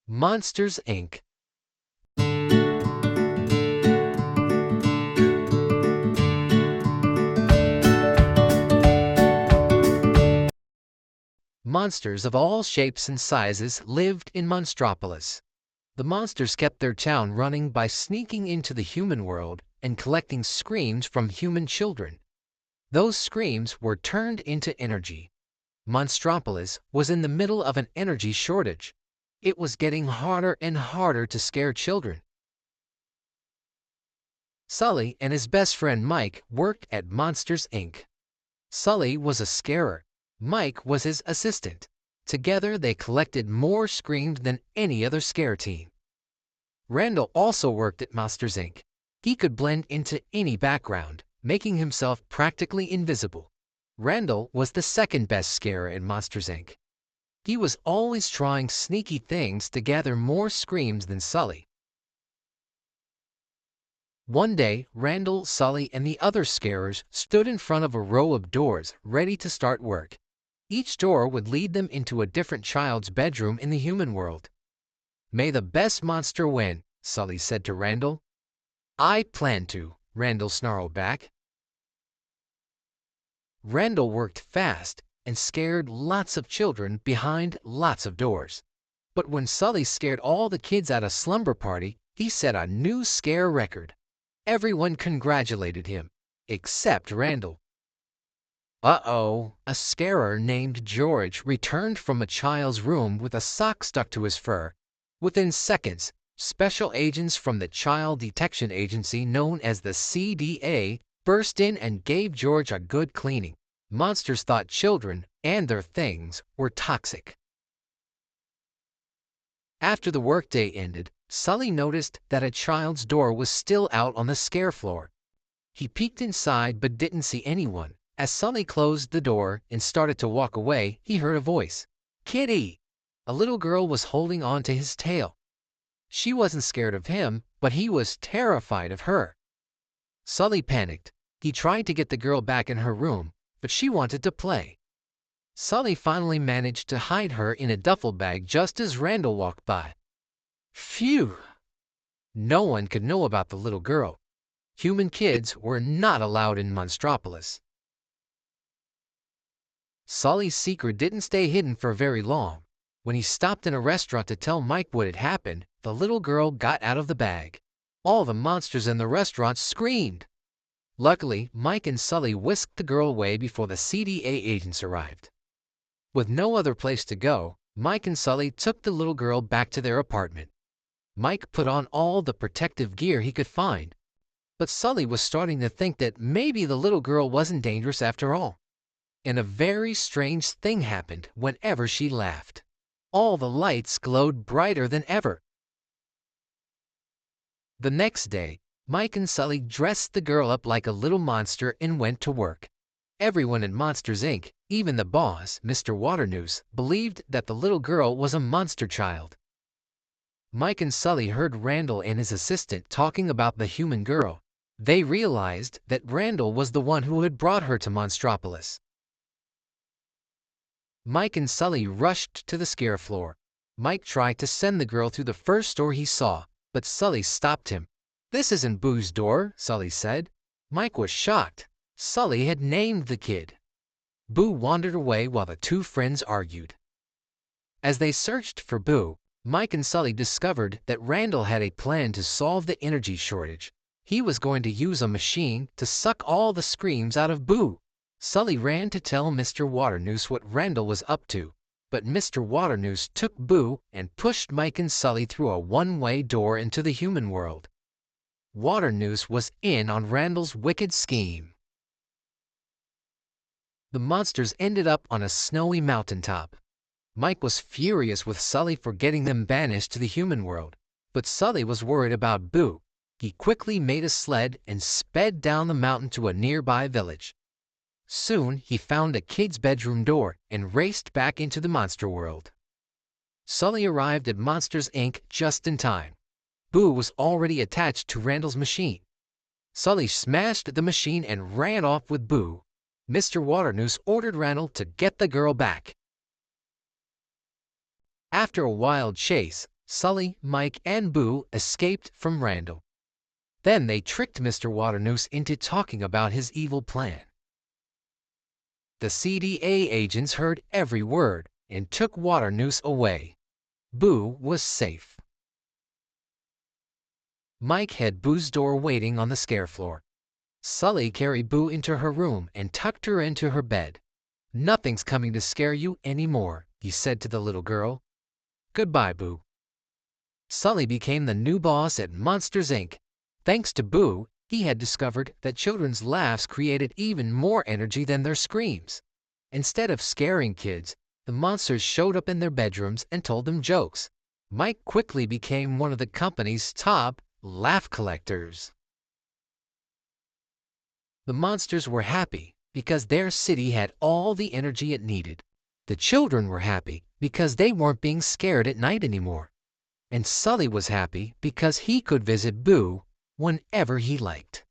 Monsters, Inc. Monsters of all shapes and sizes lived in Monstropolis. The monsters kept their town running by sneaking into the human world and collecting screams from human children. Those screams were turned into energy. Monstropolis was in the middle of an energy shortage. It was getting harder and harder to scare children. Sully and his best friend Mike worked at Monsters, Inc. Sully was a scarer. Mike was his assistant. Together they collected more screams than any other scare team. Randall also worked at Monsters, Inc. He could blend into any background, making himself practically invisible. Randall was the second best scarer at Monsters, Inc. He was always trying sneaky things to gather more screams than Sully. One day, Randall, Sully, and the other scarers stood in front of a row of doors, ready to start work. Each door would lead them into a different child's bedroom in the human world. "May the best monster win," Sully said to Randall. "I plan to," Randall snarled back. Randall worked fast and scared lots of children behind lots of doors. But when Sully scared all the kids at a slumber party, he set a new scare record. Everyone congratulated him, except Randall. Uh-oh, a scarer named George returned from a child's room with a sock stuck to his fur. Within seconds, special agents from the Child Detection Agency known as the CDA burst in and gave George a good cleaning. Monsters thought children and their things were toxic. After the workday ended, Sully noticed that a child's door was still out on the scare floor. He peeked inside but didn't see anyone. As Sully closed the door and started to walk away, he heard a voice. "Kitty!" A little girl was holding on to his tail. She wasn't scared of him, but he was terrified of her. Sully panicked. He tried to get the girl back in her room, but she wanted to play. Sully finally managed to hide her in a duffel bag just as Randall walked by. Phew! No one could know about the little girl. Human kids were not allowed in Monstropolis. Sully's secret didn't stay hidden for very long. When he stopped in a restaurant to tell Mike what had happened, the little girl got out of the bag. All the monsters in the restaurant screamed. Luckily, Mike and Sully whisked the girl away before the CDA agents arrived. With no other place to go, Mike and Sully took the little girl back to their apartment. Mike put on all the protective gear he could find, but Sully was starting to think that maybe the little girl wasn't dangerous after all. And a very strange thing happened whenever she laughed. All the lights glowed brighter than ever. The next day, Mike and Sully dressed the girl up like a little monster and went to work. Everyone at Monsters, Inc., even the boss, Mr. Waternoose, believed that the little girl was a monster child. Mike and Sully heard Randall and his assistant talking about the human girl. They realized that Randall was the one who had brought her to Monstropolis. Mike and Sully rushed to the scare floor. Mike tried to send the girl through the first door he saw, but Sully stopped him. "This isn't Boo's door," Sully said. Mike was shocked. Sully had named the kid. Boo wandered away while the two friends argued. As they searched for Boo, Mike and Sully discovered that Randall had a plan to solve the energy shortage. He was going to use a machine to suck all the screams out of Boo. Sully ran to tell Mr. Waternoose what Randall was up to, but Mr. Waternoose took Boo and pushed Mike and Sully through a one-way door into the human world. Waternoose was in on Randall's wicked scheme. The monsters ended up on a snowy mountaintop. Mike was furious with Sully for getting them banished to the human world, but Sully was worried about Boo. He quickly made a sled and sped down the mountain to a nearby village. Soon he found a kid's bedroom door and raced back into the monster world. Sully arrived at Monsters, Inc. just in time. Boo was already attached to Randall's machine. Sully smashed the machine and ran off with Boo. Mr. Waternoose ordered Randall to get the girl back. After a wild chase, Sully, Mike, and Boo escaped from Randall. Then they tricked Mr. Waternoose into talking about his evil plan. The CDA agents heard every word and took Waternoose away. Boo was safe. Mike had Boo's door waiting on the scare floor. Sully carried Boo into her room and tucked her into her bed. "Nothing's coming to scare you anymore," he said to the little girl. "Goodbye, Boo." Sully became the new boss at Monsters, Inc. Thanks to Boo, he had discovered that children's laughs created even more energy than their screams. Instead of scaring kids, the monsters showed up in their bedrooms and told them jokes. Mike quickly became one of the company's top laugh collectors. The monsters were happy because their city had all the energy it needed. The children were happy because they weren't being scared at night anymore. And Sully was happy because he could visit Boo whenever he liked.